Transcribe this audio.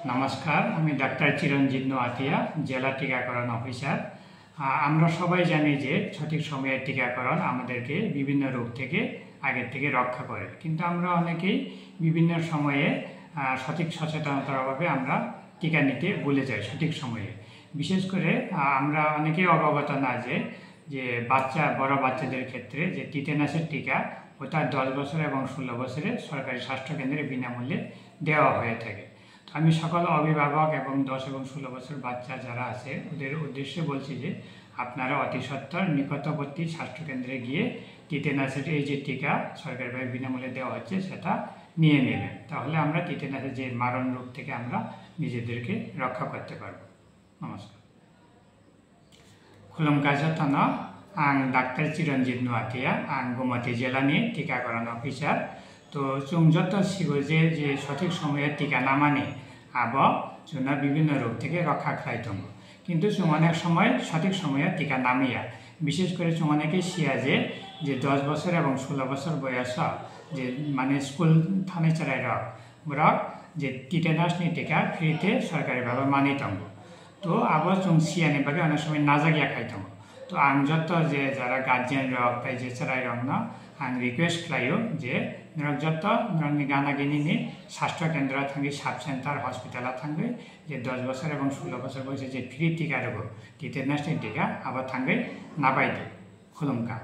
নমস্কার, আমি ডাক্তার চিরঞ্জিত নোয়াতিয়া, জেলা টিকাকরণ অফিসার। আমরা সবাই জানি যে সঠিক সময়ে টিকাকরণ আমাদেরকে বিভিন্ন রোগ থেকে আগের থেকে রক্ষা করে, কিন্তু আমরা অনেকেই বিভিন্ন সময়ে সঠিক সচেতনতার অভাবে আমরা টিকা নিতে ভুলে যাই সঠিক সময়ে। বিশেষ করে আমরা অনেকেই অবগত না যে বড় বাচ্চাদের ক্ষেত্রে যে টিটেনাসের টিকা ওটা 10 বছর এবং 16 বছরে সরকারি স্বাস্থ্যকেন্দ্রে বিনামূল্যে দেওয়া হয়ে থাকে। আমি সকল অভিভাবক এবং 10 এবং 16 বছর বাচ্চা যারা আছে ওদের উদ্দেশ্যে বলছি যে আপনারা অতি সত্বর নিকটবর্তী স্বাস্থ্যকেন্দ্রে গিয়ে টিটেনাসের এই যে টিকা সরকারিভাবে বিনামূল্যে দেওয়া হচ্ছে সেটা নিয়ে নেবেন। তাহলে আমরা টিটেনাসের যে মারণ রোগ থেকে আমরা নিজেদেরকে রক্ষা করতে পারব। নমস্কার। खुलुमगासिनो आं डाक्टर चिरन्जित नुवातिया, आं गुवाहाटी जिल्लानि टिकाकरण अफिसार। तो जों जत सिगो जे सठिक समय टीका नामाने आब जोंना विभिन्न रोग थेके रक्षा खालाय दङ, किन्तु जों अनेक समय सठिक समय टीका नामिया। विशेष करे जों अनेकेई सिया जे 10 बছর এবং 16 বছর बयस जे माने स्कुल थानाय चराय रग जे टिटेनासनि टीका फ्रीते सरकारिभावे मानि दङ। तो अब जों सियानि बागै अनेक समय नाजागिया खाय दङ। तो आं जत जे जरा गार्जियन रग ताइ जे चराय रग न आं रिक्वेस्ट खालायो जे नोंग जत नोंनि गानागिनिनि स्वास्थ्य केन्द्र थांगै साब सेन्टार हस्पिटाल थांगै जे 10 বছর এবং 16 বছর বয়সে जे फ्री टीका रग टिटेनासनि टीका अब थांगै नाबायदो। खुलुमगा।